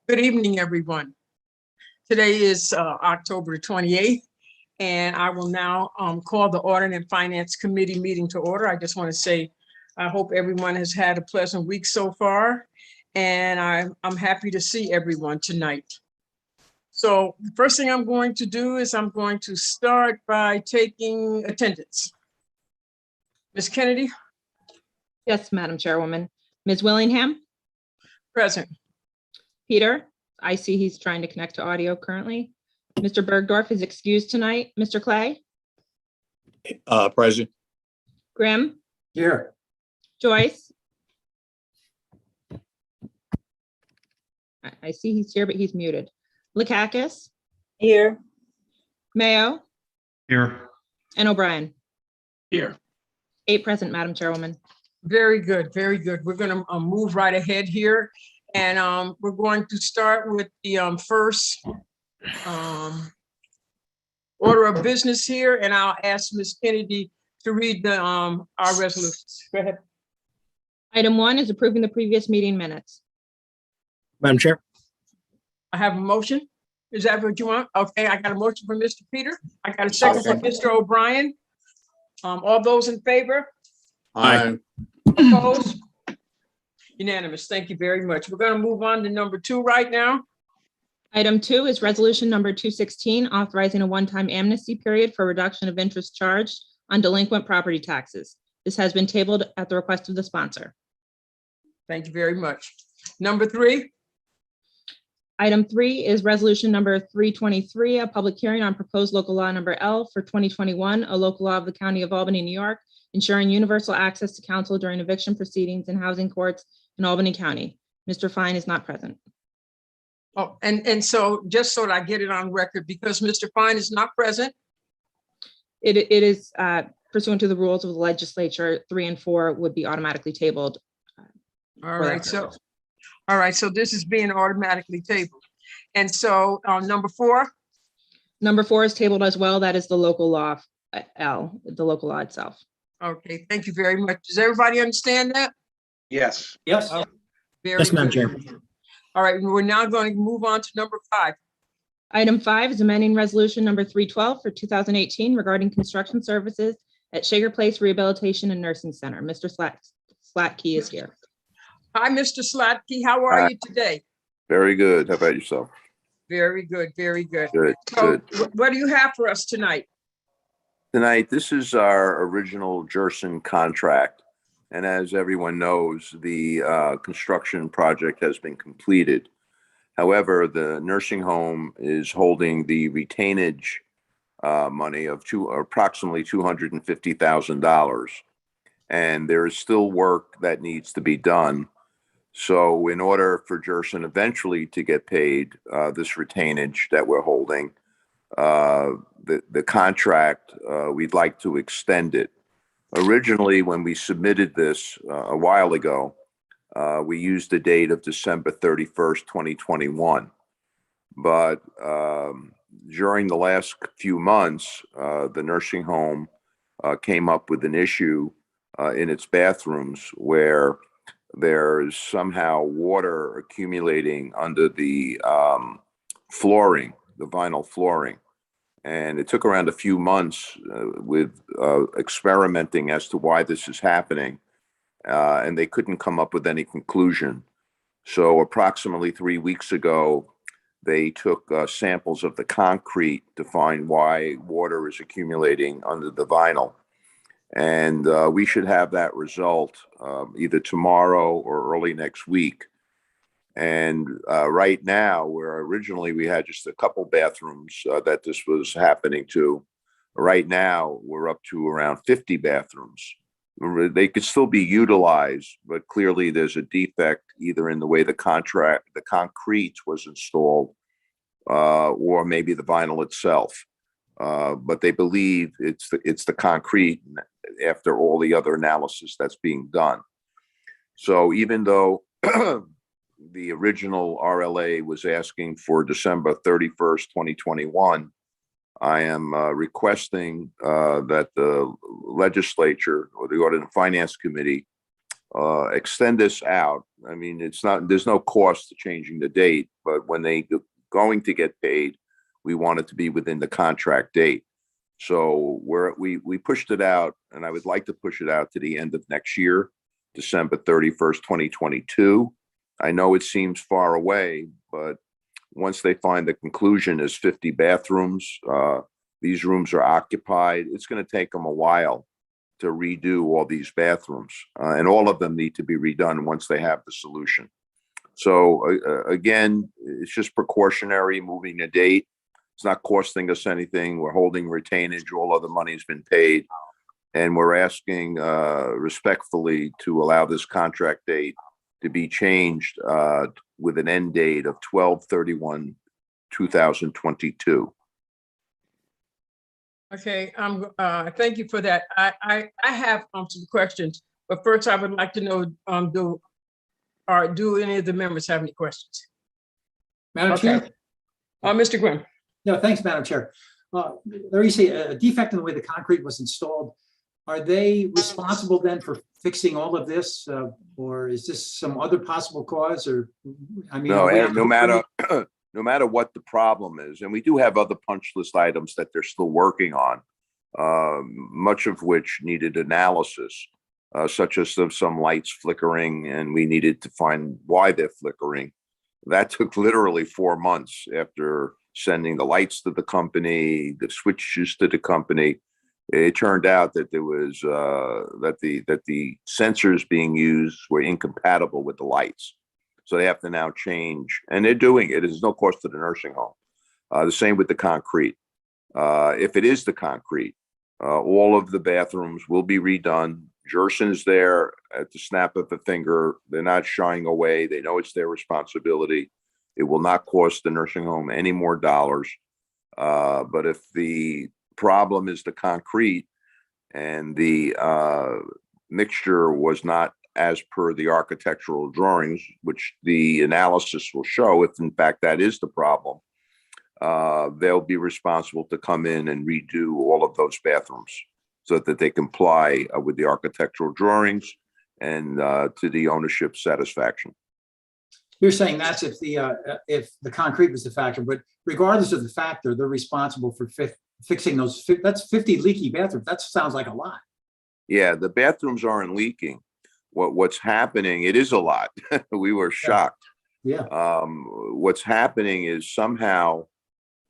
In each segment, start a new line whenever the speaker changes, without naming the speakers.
Good evening, everyone. Today is October 28th, and I will now call the Audit and Finance Committee meeting to order. I just want to say, I hope everyone has had a pleasant week so far, and I'm happy to see everyone tonight. So the first thing I'm going to do is I'm going to start by taking attendance. Ms. Kennedy?
Yes, Madam Chairwoman. Ms. Willingham?
Present.
Peter? I see he's trying to connect to audio currently. Mr. Bergdorf is excused tonight. Mr. Clay?
Present.
Grimm?
Here.
Joyce? I see he's here, but he's muted. Lakakis?
Here.
Mayo?
Here.
And O'Brien?
Here.
8 present, Madam Chairwoman.
Very good, very good. We're going to move right ahead here. And we're going to start with the first order of business here. And I'll ask Ms. Kennedy to read the our resolutions. Go ahead.
Item 1 is approving the previous meeting minutes.
Madam Chair.
I have a motion. Is that what you want? Okay, I got a motion from Mr. Peter. I got a second from Mr. O'Brien. All those in favor?
Aye.
Opposed? Unanimous. Thank you very much. We're going to move on to number 2 right now.
Item 2 is resolution number 216, authorizing a one-time amnesty period for reduction of interest charged on delinquent property taxes. This has been tabled at the request of the sponsor.
Thank you very much. Number 3.
Item 3 is resolution number 323, a public hearing on proposed local law number L for 2021, a local law of the County of Albany, New York, ensuring universal access to counsel during eviction proceedings in housing courts in Albany County. Mr. Fine is not present.
Oh, and so just so that I get it on record, because Mr. Fine is not present.
It is pursuant to the rules of the legislature, 3 and 4 would be automatically tabled.
All right, so this is being automatically tabled. And so number 4.
Number 4 is tabled as well. That is the local law L, the local law itself.
Okay, thank you very much. Does everybody understand that?
Yes. Yes.
Very
Yes, Madam
good.
Chair.
All right, we're now going to move on to number 5.
Item 5 is amending resolution number 312 for 2018 regarding construction services at Shaker Place Rehabilitation and Nursing Center. Mr. Slatke is here.
Hi, Mr. Slatke. How are you today?
Very good. How about yourself?
Very good, very good.
Good,
So
good.
what do you have for us tonight?
Tonight, this is our original Jerson contract. And as everyone knows, the construction project has been completed. However, the nursing home is holding the retainage money of approximately $250,000. And there is still work that needs to be done. So in order for Jerson eventually to get paid this retainage that we're holding, the contract, we'd like to extend it. Originally, when we submitted this a while ago, we used the date of December 31st, 2021. But during the last few months, the nursing home came up with an issue in its bathrooms where there's somehow water accumulating under the flooring, the vinyl flooring. And it took around a few months with experimenting as to why this is happening. And they couldn't come up with any conclusion. So approximately 3 weeks ago, they took samples of the concrete to find why water is accumulating under the vinyl. And we should have that result either tomorrow or early next week. And right now, where originally we had just a couple bathrooms that this was happening to, right now we're up to around 50 bathrooms. They could still be utilized, but clearly there's a defect either in the way the concrete was installed, or maybe the vinyl itself. But they believe it's the concrete after all the other analysis that's being done. So even though the original RLA was asking for December 31st, 2021, I am requesting that the legislature or the Audit and Finance Committee extend this out I mean, there's no cost to changing the date, but when they going to get paid, we want it to be within the contract date. So we pushed it out, and I would like to push it out to the end of next year, December 31st, 2022. I know it seems far away, but once they find the conclusion is 50 bathrooms, these rooms are occupied. It's going to take them a while to redo all these bathrooms, and all of them need to be redone once they have the solution. So again, it's just precautionary, moving the date. It's not costing us anything. We're holding retainage. All of the money's been paid. And we're asking respectfully to allow this contract date to be changed with an end date of 12/31/2022.
Okay, thank you for that. I have some questions, but first I would like to know, do any of the members have any questions?
Madam
Okay.
Chair?
Mr. Grimm.
No, thanks, Madam Chair. There you see a defect in the way the concrete was installed. Are they responsible then for fixing all of this? Or is this some other possible cause? Or, I mean,
No,
are we-
no matter what the problem is, and we do have other punch list items that they're still working on, much of which needed analysis, such as some lights flickering, and we needed to find why they're flickering. That took literally 4 months after sending the lights to the company, the switches to the company. It turned out that there was that the sensors being used were incompatible with the lights. So they have to now change, and they're doing it. There's no cost to the nursing home. The same with the concrete. If it is the concrete, all of the bathrooms will be redone. Jerson's there at the snap of a finger. They're not shying away. They know it's their responsibility. It will not cost the nursing home any more dollars. But if the problem is the concrete and the mixture was not as per the architectural drawings, which the analysis will show, if in fact that is the problem, they'll be responsible to come in and redo all of those bathrooms so that they comply with the architectural drawings and to the ownership's satisfaction.
You're saying that's if the concrete was the factor, but regardless of the factor, they're responsible for fixing those. That's 50 leaky bathrooms. That sounds like a lot.
Yeah, the bathrooms aren't leaking. What's happening, it is a lot. We were shocked.
Yeah.
What's happening is somehow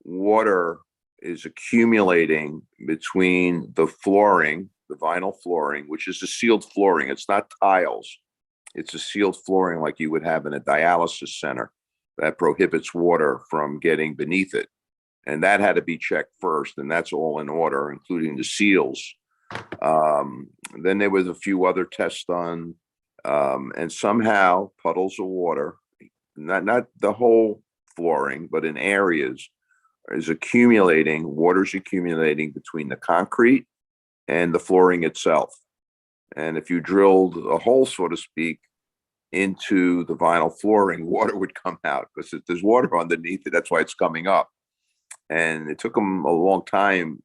water is accumulating between the flooring, the vinyl flooring, which is a sealed flooring. It's not tiles. It's a sealed flooring like you would have in a dialysis center that prohibits water from getting beneath it. And that had to be checked first, and that's all in order, including the seals. Then there was a few other tests done, and somehow puddles of water, not the whole flooring, but in areas, is accumulating, water's accumulating between the concrete and the flooring itself. And if you drilled a hole, so to speak, into the vinyl flooring, water would come out because there's water underneath it. That's why it's coming up. And it took them a long time,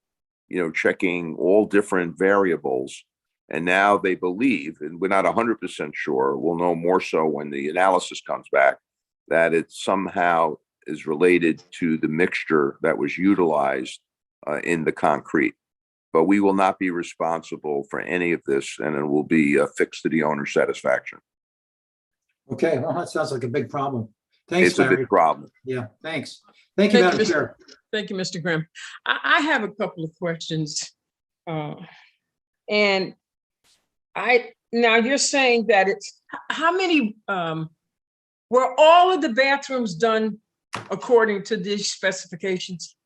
checking all different variables. And now they believe, and we're not 100% sure, we'll know more so when the analysis comes back, that it somehow is related to the mixture that was utilized in the concrete. But we will not be responsible for any of this, and it will be fixed to the owner's satisfaction.
Okay, well, that sounds like a big problem. Thanks,
It's a
Larry.
big problem.
Yeah, thanks. Thank you,
Thank you,
Madam Chair.
Thank you, Mr. Grimm. I have a couple of questions. And now you're saying that it's, how many, were all of the bathrooms done according to these specifications?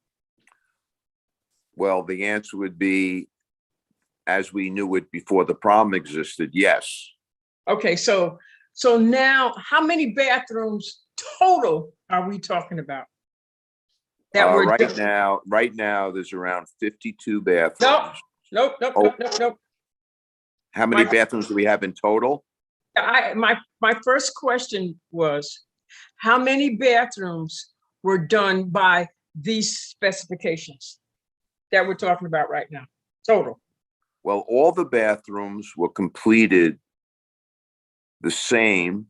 Well, the answer would be, as we knew it before the problem existed, yes.
Okay, so now how many bathrooms total are we talking about? That were
Right now, there's around 52 bathrooms.
Nope.
How many bathrooms do we have in total?
My first question was, how many bathrooms were done by these specifications that we're talking about right now, total?
Well, all the bathrooms were completed the same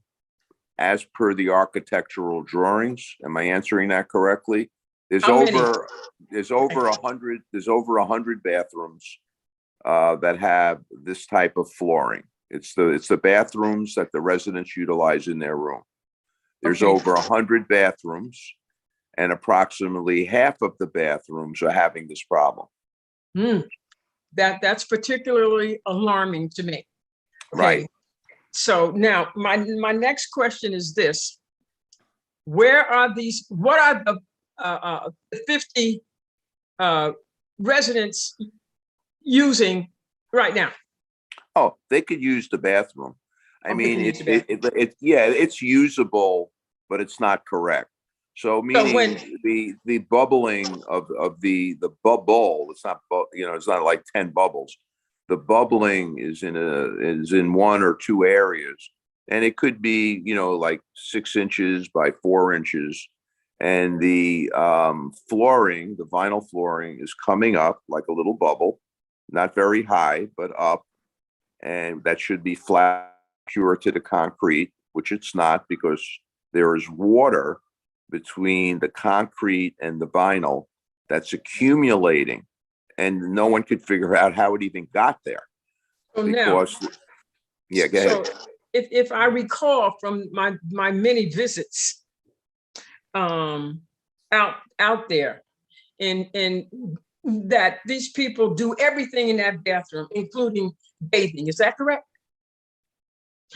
as per the architectural drawings. Am I answering that correctly?
How many?
There's over 100 bathrooms that have this type of flooring. It's the bathrooms that the residents utilize in their room. There's
Okay.
over 100 bathrooms, and approximately half of the bathrooms are having this problem.
That's particularly alarming to me. Okay.
Right.
So now my next question is this: what are the 50 residents using right now?
Oh, they could use the bathroom. I
Oh, they
mean,
can use the
it's usable, but it's not correct. So meaning
when-
the bubbling of the bubble, it's not, it's not like 10 bubbles. The bubbling is in one or two areas, and it could be, like 6 inches by 4 inches. And the flooring, the vinyl flooring, is coming up like a little bubble, not very high, but up. And that should be flat, pure to the concrete, which it's not, because there is water between the concrete and the vinyl that's accumulating, and no one could figure out how it even got there.
So now,
Because, yeah, go ahead.
so if I recall from my many visits out there, and that these people do everything in that bathroom, including bathing. Is that correct?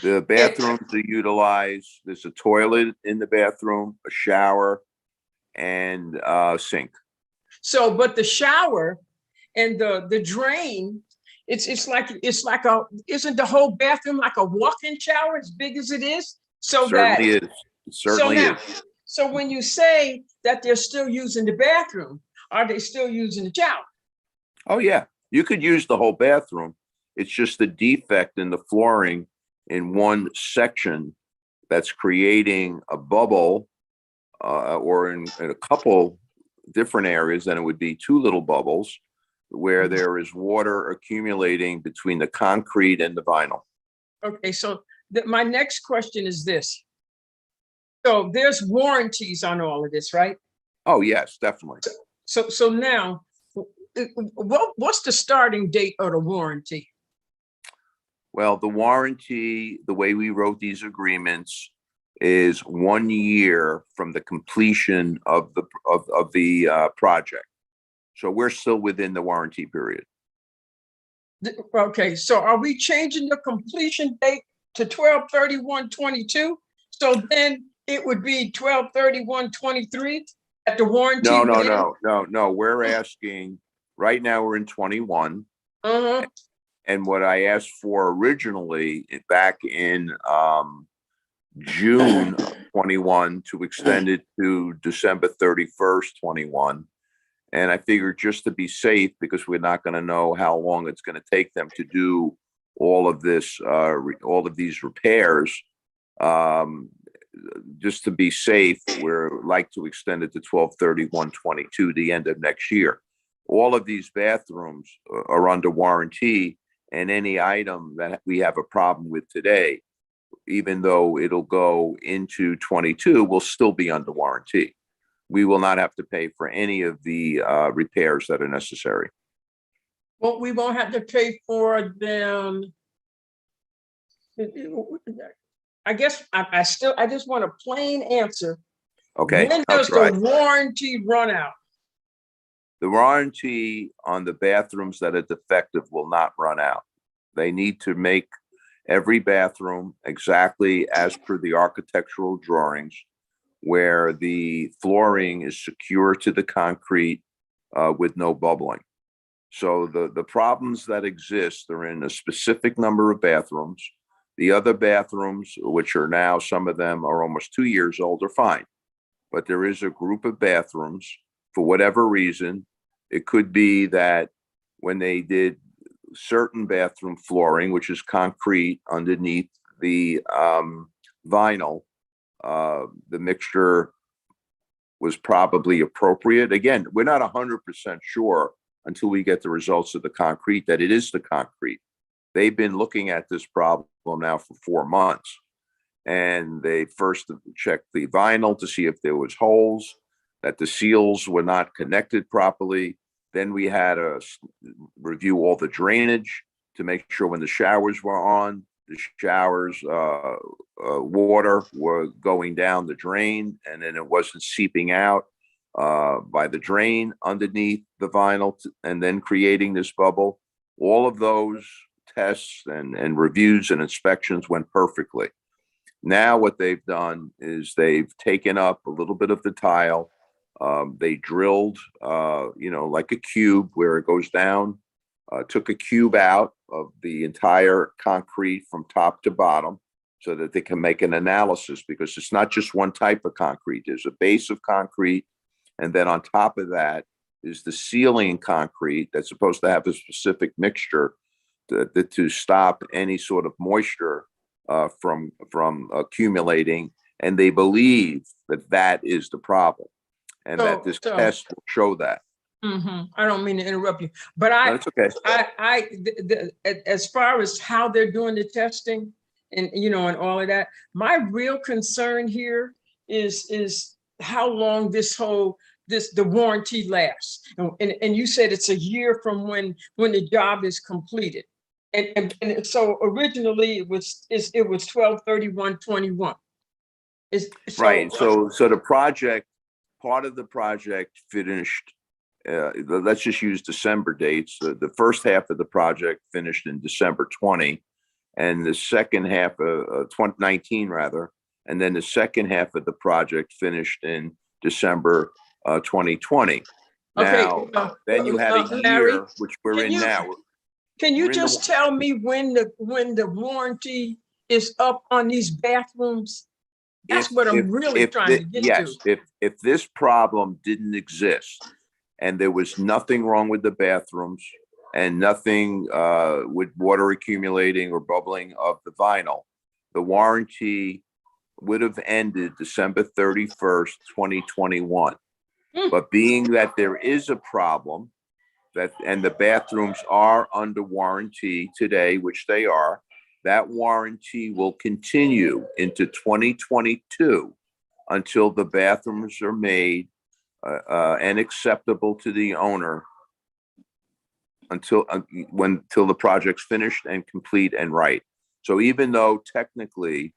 The bathrooms are utilized. There's a toilet in the bathroom, a shower, and a sink.
So, but the shower and the drain, isn't the whole bathroom like a walk-in shower as big as it is? So
Certainly is. It certainly is.
So when you say that they're still using the bathroom, are they still using the shower?
Oh, yeah. You could use the whole bathroom. It's just the defect in the flooring in one section that's creating a bubble, or in a couple different areas, then it would be 2 little bubbles where there is water accumulating between the concrete and the vinyl.
Okay, so my next question is this. So there's warranties on all of this, right?
Oh, yes, definitely.
So now, what's the starting date of the warranty?
Well, the warranty, the way we wrote these agreements, is 1 year from the completion of the project. So we're still within the warranty period.
Okay, so are we changing the completion date to 12/31/22? So then it would be 12/31/23 at the warranty?
No. We're asking, right now we're in 21. And what I asked for originally back in June of 21 to extend it to December 31st, 21. And I figured, just to be safe, because we're not going to know how long it's going to take them to do all of this, all of these repairs. Just to be safe, we're like to extend it to 12/31/22, the end of next year. All of these bathrooms are under warranty, and any item that we have a problem with today, even though it'll go into 22, will still be under warranty. We will not have to pay for any of the repairs that are necessary.
Well, we won't have to pay for them. I guess I just want a plain answer.
Okay.
When does the warranty run out?
The warranty on the bathrooms that are defective will not run out. They need to make every bathroom exactly as per the architectural drawings, where the flooring is secure to the concrete with no bubbling. So the problems that exist are in a specific number of bathrooms. The other bathrooms, which are now, some of them are almost 2 years old, are fine. But there is a group of bathrooms, for whatever reason. It could be that when they did certain bathroom flooring, which is concrete underneath the vinyl, the mixture was probably appropriate. Again, we're not 100% sure until we get the results of the concrete that it is the concrete. They've been looking at this problem now for 4 months, and they first checked the vinyl to see if there was holes, that the seals were not connected properly. Then we had to review all the drainage to make sure when the showers were on, the showers, water were going down the drain, and then it wasn't seeping out by the drain underneath the vinyl, and then creating this bubble. All of those tests and reviews and inspections went perfectly. Now what they've done is they've taken up a little bit of the tile. They drilled, like a cube where it goes down, took a cube out of the entire concrete from top to bottom so that they can make an analysis, because it's not just one type of concrete. There's a base of concrete, and then on top of that is the sealing concrete that's supposed to have a specific mixture to stop any sort of moisture from accumulating. And they believe that is the problem, and that this test will show that.
I don't mean to interrupt you, but
No, it's okay.
as far as how they're doing the testing and, and all of that, my real concern here is how long the warranty lasts. And you said it's a year from when the job is completed. And so originally it was 12/31/21.
Right. So the project, part of the project finished. Let's just use December dates. The first half of the project finished in December 20, and the second half of 2019 rather, and then the second half of the project finished in December 2020. Now, then you had a year,
Larry,
which we're in now.
Can you just tell me when the warranty is up on these bathrooms? That's what I'm really trying to get to.
Yes, if this problem didn't exist and there was nothing wrong with the bathrooms and nothing with water accumulating or bubbling of the vinyl, the warranty would have ended December 31st, 2021. But being that there is a problem, and the bathrooms are under warranty today, which they are, that warranty will continue into 2022 until the bathrooms are made and acceptable to the owner, until the project's finished and complete and right. So even though technically,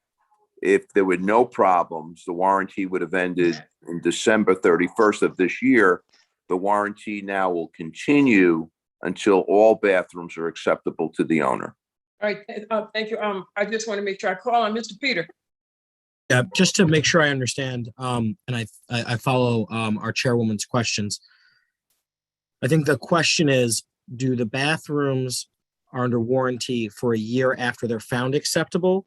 if there were no problems, the warranty would have ended in December 31st of this year, the warranty now will continue until all bathrooms are acceptable to the owner.
All right, thank you. I just want to make sure I call on Mr. Peter.
Yeah, just to make sure I understand, and I follow our chairwoman's questions. I think the question is, do the bathrooms are under warranty for a year after they're found acceptable,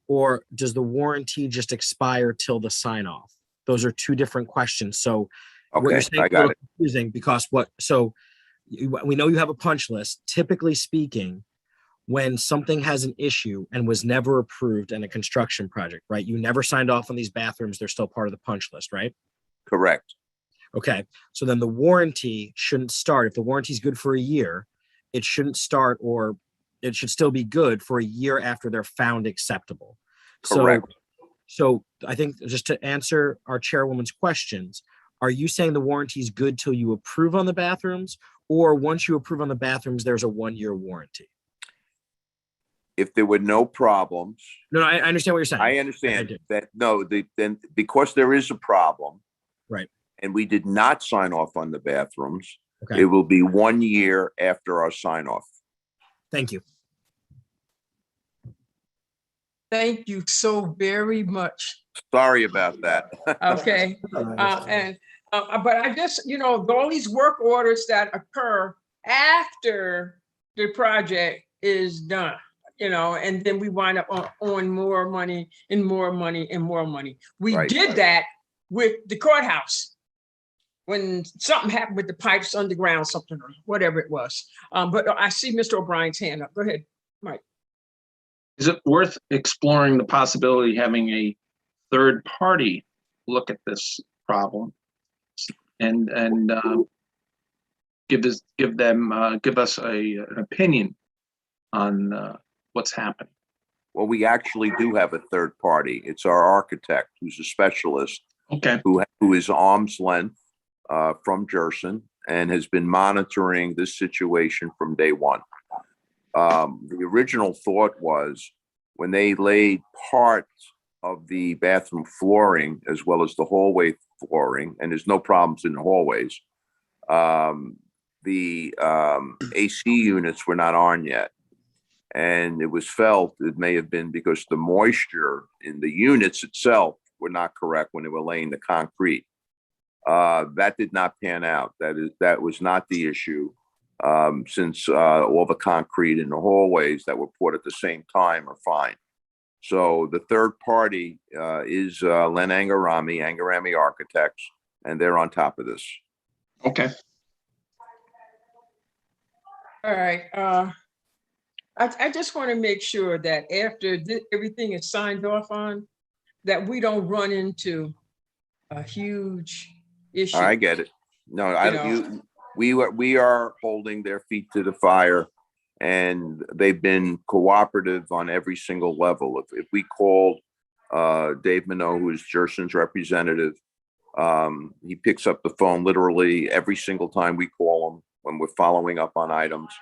or does the warranty just expire till the sign off? Those are two different questions. So what you're saying is a little confusing, because we know you have a punch list. Typically speaking, when something has an issue and was never approved in a construction project, right? You never signed off on these bathrooms. They're still part of the punch list, right?
Correct.
Okay. So then the warranty shouldn't start. If the warranty is good for a year, it shouldn't start, or it should still be good for a year after they're found acceptable.
Correct.
So I think, just to answer our chairwoman's questions, are you saying the warranty is good till you approve on the bathrooms, or once you approve on the bathrooms, there's a 1-year warranty?
If there were no problems.
No, I understand what you're saying.
I understand that. No, then because there is a problem,
right,
and we did not sign off on the bathrooms,
okay,
it will be 1 year after our sign off.
Thank you.
Thank you so very much.
Sorry about that.
Okay. But I just, all these work orders that occur after the project is done, and then we wind up on more money and more money and more money. We did that with the courthouse when something happened with the pipes underground, something or whatever it was. But I see Mr. O'Brien's hand up. Go ahead, Mike.
Is it worth exploring the possibility of having a third party look at this problem and give us an opinion on what's happening?
Well, we actually do have a third party. It's our architect, who's a specialist,
Okay,
who is arm's length from Jerson and has been monitoring this situation from day one. The original thought was when they laid part of the bathroom flooring as well as the hallway flooring, and there's no problems in the hallways, the AC units were not on yet. And it was felt it may have been because the moisture in the units itself were not correct when they were laying the concrete. That did not pan out. That was not the issue, since all the concrete in the hallways that were poured at the same time are fine. So the third party is Len Angarami Architects, and they're on top of this.
okay.
All right. I just want to make sure that after everything is signed off on, that we don't run into a huge issue.
I get it. No,
You know.
we are holding their feet to the fire, and they've been cooperative on every single level. If we called Dave Minot, who is Jerson's representative, he picks up the phone literally every single time we call him when we're following up on items.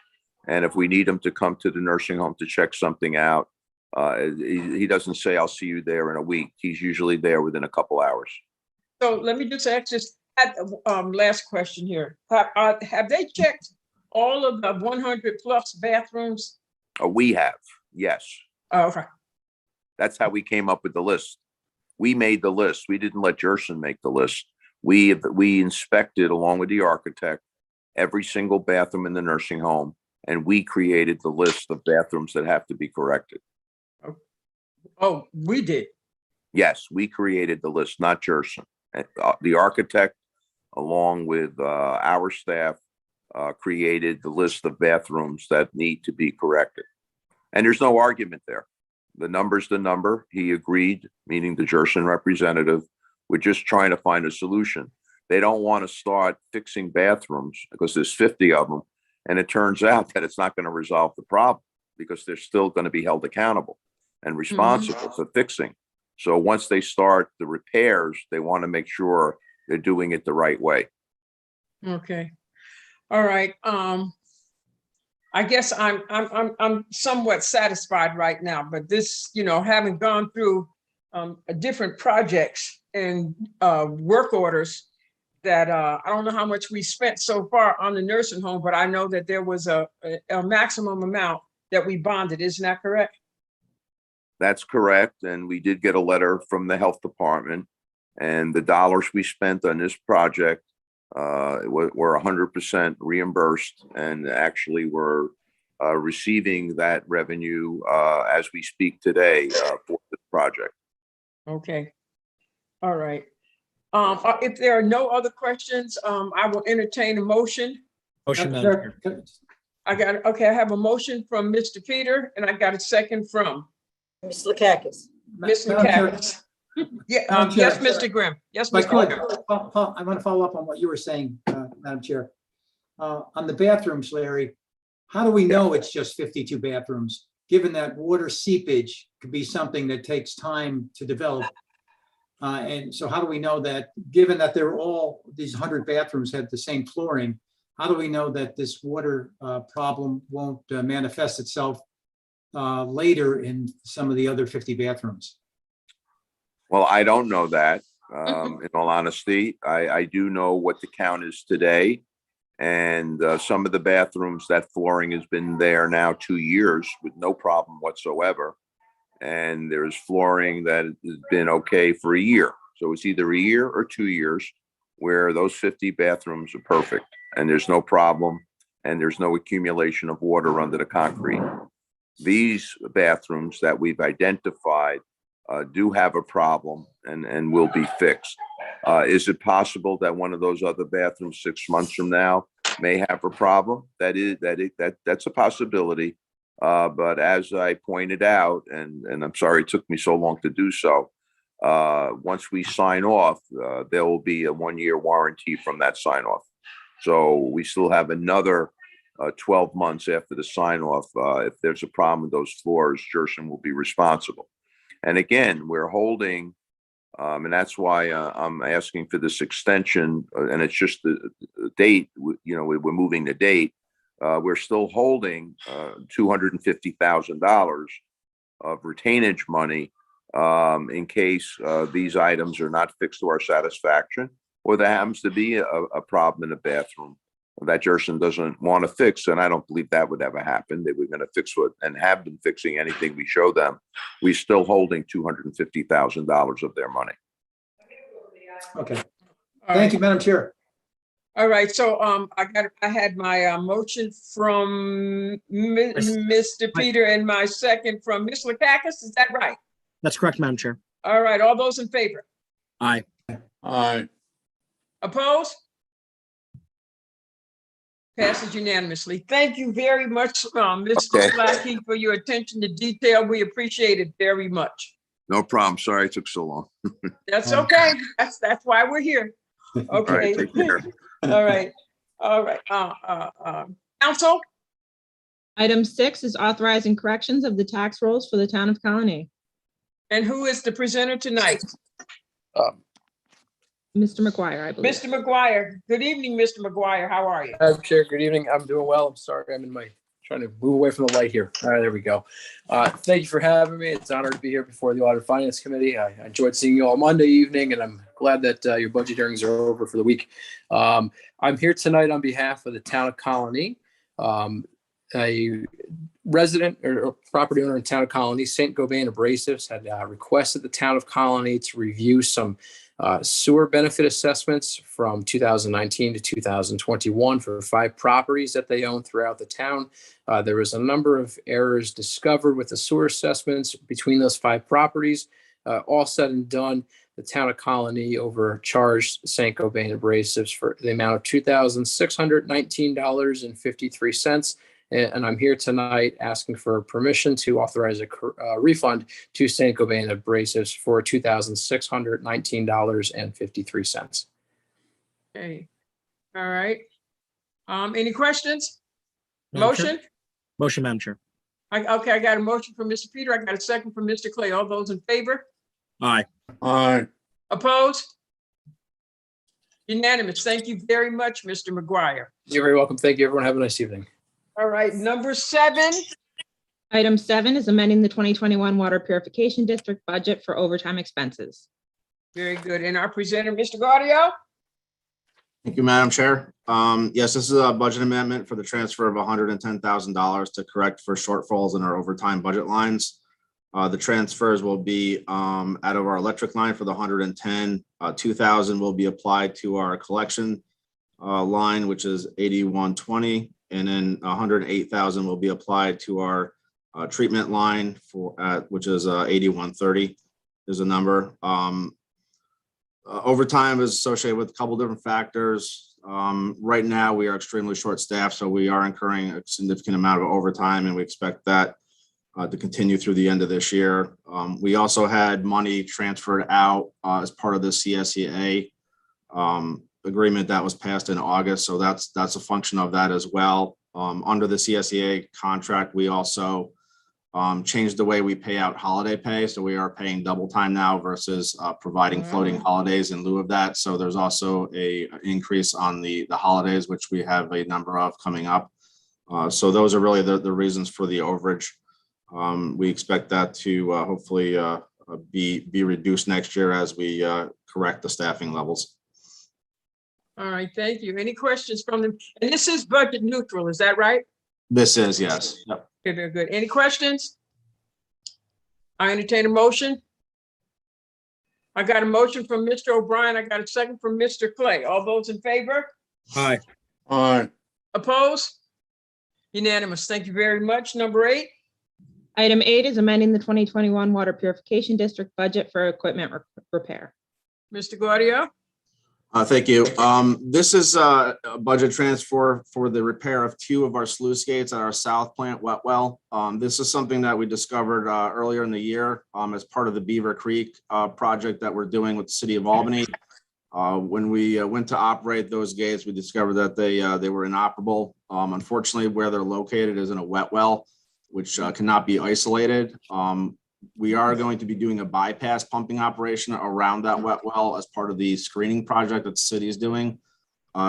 And if we need him to come to the nursing home to check something out, he doesn't say, I'll see you there in a week. He's usually there within a couple hours.
So let me just ask this last question here. Have they checked all of the 100 plus bathrooms?
We have, yes.
Oh, okay.
That's how we came up with the list. We made the list. We didn't let Jerson make the list. We inspected, along with the architect, every single bathroom in the nursing home, and we created the list of bathrooms that have to be corrected.
Oh, we did.
Yes, we created the list, not Jerson. The architect, along with our staff, created the list of bathrooms that need to be corrected. And there's no argument there. The number's the number. He agreed, meaning the Jerson representative. We're just trying to find a solution. They don't want to start fixing bathrooms because there's 50 of them. And it turns out that it's not going to resolve the problem because they're still going to be held accountable and responsible for fixing. So once they start the repairs, they want to make sure they're doing it the right way.
Okay. All right. I guess I'm somewhat satisfied right now, but this, having gone through different projects and work orders, that I don't know how much we spent so far on the nursing home, but I know that there was a maximum amount that we bonded. Isn't that correct?
That's correct. And we did get a letter from the health department, and the dollars we spent on this project were 100% reimbursed, and actually we're receiving that revenue as we speak today for this project.
Okay. All right. If there are no other questions, I will entertain a motion.
Motion, Madam Chair.
I have a motion from Mr. Peter, and I got a second from
Mr. Lakakis.
Ms.
Madam Chair,
McCaffrey. Yeah,
Madam Chair.
yes, Mr. Grimm. Yes,
if I
Mr.
could,
Grimm.
I want to follow up on what you were saying, Madam Chair. On the bathrooms, Larry, how do we know it's just 52 bathrooms, given that water seepage could be something that takes time to develop? And so how do we know that, given that these 100 bathrooms had the same flooring, how do we know that this water problem won't manifest itself later in some of the other 50 bathrooms?
Well, I don't know that. In all honesty, I do know what the count is today. And some of the bathrooms, that flooring has been there now 2 years with no problem whatsoever. And there's flooring that has been okay for a year. So it's either a year or 2 years where those 50 bathrooms are perfect and there's no problem and there's no accumulation of water under the concrete. These bathrooms that we've identified do have a problem and will be fixed. Is it possible that one of those other bathrooms 6 months from now may have a problem? That's a possibility. But as I pointed out, and I'm sorry it took me so long to do so, once we sign off, there will be a 1-year warranty from that sign off. So we still have another 12 months after the sign off. If there's a problem with those floors, Jerson will be responsible. And again, we're holding, and that's why I'm asking for this extension, and it's just the date, we're moving the date. We're still holding $250,000 of retainage money in case these items are not fixed to our satisfaction, or there happens to be a problem in the bathroom that Jerson doesn't want to fix. And I don't believe that would ever happen. They were going to fix what and have been fixing anything we show them. We're still holding $250,000 of their money.
Okay. Thank you, Madam Chair.
All right, so I had my motion from Mr. Peter and my second from Ms. Lakakis. Is that right?
That's correct, Madam Chair.
All right, all those in favor?
Aye.
Aye.
Opposed? Passes unanimously. Thank you very much, Mr.
Okay.
Blackie, for your attention to detail. We appreciate it very much.
No problem. Sorry it took so long.
That's okay. That's why we're here.
All right,
Okay.
take care.
All right. All right. Council?
Item 6 is authorizing corrections of the tax rolls for the town of Colony.
And who is the presenter tonight?
Mr. McGuire, I believe.
Mr. McGuire. Good evening, Mr. McGuire. How are you?
Madam Chair, good evening. I'm doing well. I'm sorry, trying to move away from the light here. All right, there we go. Thank you for having me. It's an honor to be here before the Audit Finance Committee. I enjoyed seeing you all Monday evening, and I'm glad that your budget hearings are over for the week. I'm here tonight on behalf of the town of Colony. A resident or property owner in town of Colony, St. Gobain Abrasives, had requested the town of Colony to review some sewer benefit assessments from 2019 to 2021 for 5 properties that they own throughout the town. There was a number of errors discovered with the sewer assessments between those 5 properties. All said and done, the town of Colony overcharged St. Gobain Abrasives for the amount of $2,619.53. And I'm here tonight asking for permission to authorize a refund to St. Gobain Abrasives for $2,619.53.
Okay. All right. Any questions?
Madam Chair?
Motion?
Motion, Madam Chair.
Okay, I got a motion from Mr. Peter. I got a second from Mr. Clay. All those in favor?
Aye.
Aye.
Opposed? Unanimous. Thank you very much, Mr. McGuire.
You're very welcome. Thank you, everyone. Have a nice evening.
All right, number 7.
Item 7 is amending the 2021 Water Purification District budget for overtime expenses.
Very good. And our presenter, Mr. Gaudio?
Thank you, Madam Chair. Yes, this is a budget amendment for the transfer of $110,000 to correct for shortfalls in our overtime budget lines. The transfers will be out of our electric line for the 110. 2,000 will be applied to our collection line, which is 8120, and then 108,000 will be applied to our treatment line for which is 8130 is a number. Overtime is associated with a couple different factors. Right now, we are extremely short-staffed, so we are incurring a significant amount of overtime, and we expect that to continue through the end of this year. We also had money transferred out as part of the CSEA agreement that was passed in August, so that's a function of that as well. Under the CSEA contract, we also changed the way we pay out holiday pay. So we are paying double time now versus providing floating holidays in lieu of that. So there's also a increase on the holidays, which we have a number of coming up. So those are really the reasons for the overage. We expect that to hopefully be reduced next year as we correct the staffing levels.
All right, thank you. Any questions from them? And this is budget neutral, is that right?
This is, yes. Yep.
Okay, very good. Any questions? I entertain a motion. I got a motion from Mr. O'Brien. I got a second from Mr. Clay. All those in favor?
Aye.
Aye.
Opposed? Unanimous. Thank you very much. Number 8.
Item 8 is amending the 2021 Water Purification District budget for equipment repair.
Mr. Gaudio?
Thank you. This is a budget transfer for the repair of 2 of our sluice gates at our south plant wet well. This is something that we discovered earlier in the year as part of the Beaver Creek project that we're doing with the city of Albany. When we went to operate those gates, we discovered that they were inoperable. Unfortunately, where they're located is in a wet well, which cannot be isolated. We are going to be doing a bypass pumping operation around that wet well as part of the screening project that the city is doing.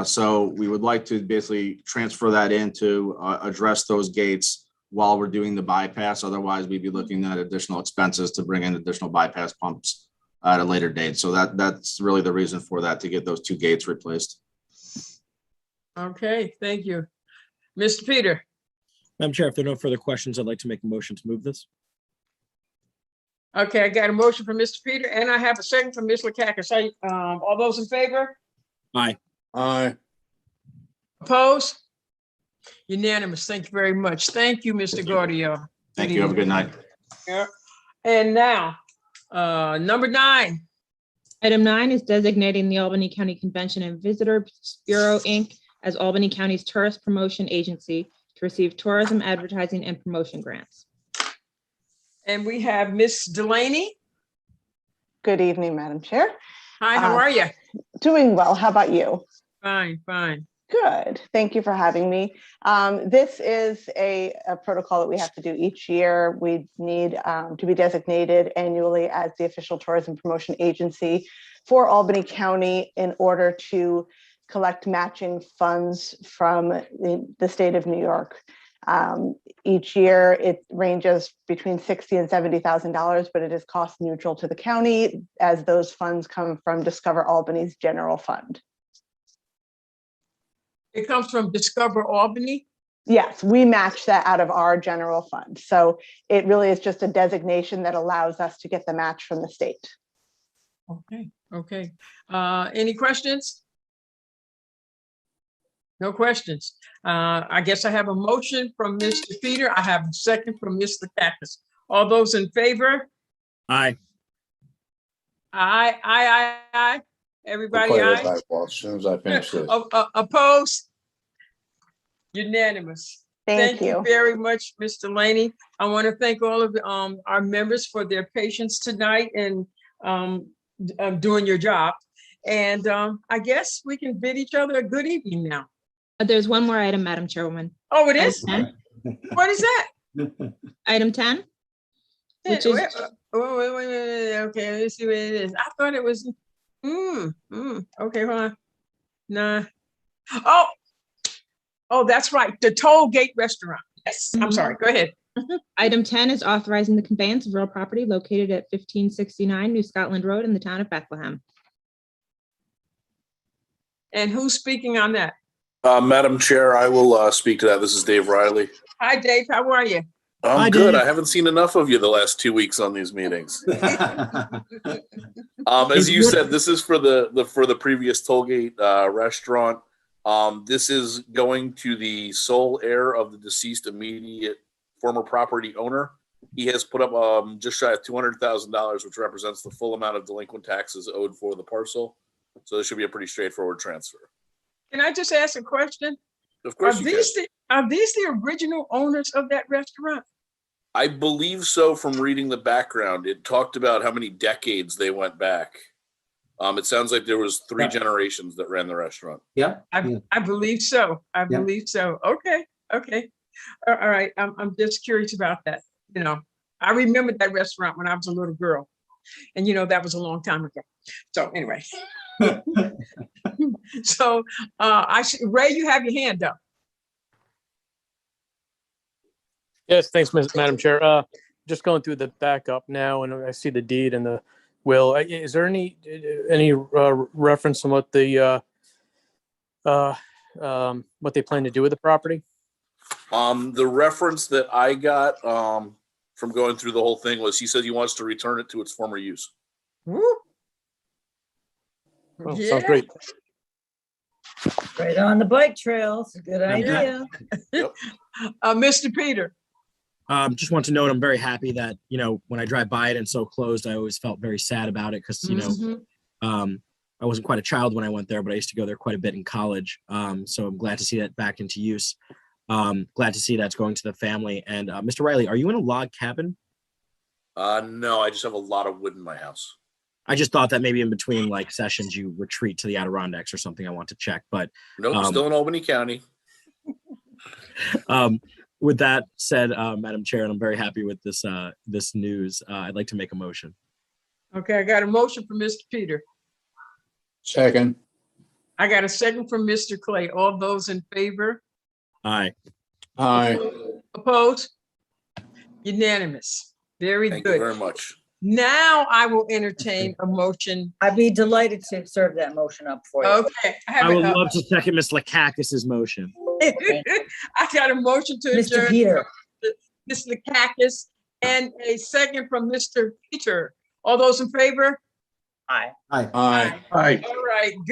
So we would like to basically transfer that in to address those gates while we're doing the bypass. Otherwise, we'd be looking at additional expenses to bring in additional bypass pumps at a later date. So that's really the reason for that, to get those 2 gates replaced.
Okay, thank you. Mr. Peter,
Madam Chair, if there are no further questions, I'd like to make a motion to move this.
okay, I got a motion from Mr. Peter and I have a second from Ms. Lakakis. All those in favor?
Aye.
Aye.
Opposed? Unanimous. Thank you very much. Thank you, Mr. Gaudio.
Thank you. Have a good night.
Yeah. And now, number 9.
Item 9 is designating the Albany County Convention and Visitors Bureau, Inc. as Albany County's tourist promotion agency to receive tourism, advertising, and promotion grants.
And we have Miss Delaney.
Good evening, Madam Chair.
Hi, how are you?
Doing well. How about you?
Fine, fine.
Good. Thank you for having me. This is a protocol that we have to do each year. We need to be designated annually as the official tourism promotion agency for Albany County in order to collect matching funds from the state of New York. Each year it ranges between $60,000 and $70,000, but it is cost neutral to the county as those funds come from Discover Albany's general fund.
It comes from Discover Albany.
Yes, we match that out of our general fund. So it really is just a designation that allows us to get the match from the state.
Okay, okay. Any questions? No questions. I guess I have a motion from Mr. Peter. I have a second from Mr. Cactus. All those in favor?
Aye.
Aye. Everybody
We'll play
aye?
that back, Paul, as soon as I finish this.
Opposed? Unanimous.
Thank you.
Very much, Mr. Laney. I want to thank all of our members for their patience tonight and doing your job. And I guess we can bid each other a good evening now.
There's one more item, Madam Chairwoman.
Oh, it is?
Item 10.
What is that?
Item 10, which is
Wait, okay, let me see what it is. I thought it was, okay, hold on. Nah. Oh, that's right, the Toll Gate Restaurant. Yes, I'm sorry, go ahead.
Item 10 is authorizing the conveyance of real property located at 1569 New Scotland Road in the town of Bethlehem.
And who's speaking on that?
Madam Chair, I will speak to that. This is Dave Riley.
Hi, Dave, how are you?
I'm
Hi,
good.
Dave.
I haven't seen enough of you the last 2 weeks on these meetings. As you said, this is for the previous Tollgate restaurant. This is going to the sole heir of the deceased immediate former property owner. He has put up just shy of $200,000, which represents the full amount of delinquent taxes owed for the parcel. So this should be a pretty straightforward transfer.
Can I just ask a question?
Of course,
Are these the original owners of that restaurant?
I believe so. From reading the background, it talked about how many decades they went back. It sounds like there was 3 generations that ran the restaurant.
Yeah.
I believe so. I believe so. Okay. All right. I'm just curious about that. You know, I remember that restaurant when I was a little girl, and that was a long time ago. So anyway, so Ray, you have your hand up.
Yes, thanks, Madam Chair. Just going through the backup now, and I see the deed and the will. Is there any reference on what they plan to do with the property?
The reference that I got from going through the whole thing was he said he wants to return it to its former use.
Woo.
Oh, sounds great.
Right on the bike trails. Good
Yeah.
idea.
Mr. Peter.
Just want to note, I'm very happy that, when I drive by it and so closed, I always felt very sad about it because, I wasn't quite a child when I went there, but I used to go there quite a bit in college. So I'm glad to see that back into use. Glad to see that's going to the family. And Mr. Riley, are you in a log cabin?
No, I just have a lot of wood in my house.
I just thought that maybe in between like sessions, you retreat to the Adirondacks or something. I want to check, but
Nope, still in Albany County.
with that said, Madam Chair, and I'm very happy with this, this news, I'd like to make a motion.
Okay, I got a motion from Mr. Peter.
Second.
I got a second from Mr. Clay. All those in favor?
Aye.
Aye.
Opposed? Unanimous. Very
Thank you
good.
very much.
Now I will entertain a motion.
I'd be delighted to serve that motion up for you.
Okay.
I would love to second Ms. Lakakis's motion.
I got a motion to
Mr.
adjourn.
Peter.
Ms. Lakakis and a second from Mr. Peter. All those in favor?
Aye.
Aye.
Aye.
Aye.
All right. Good.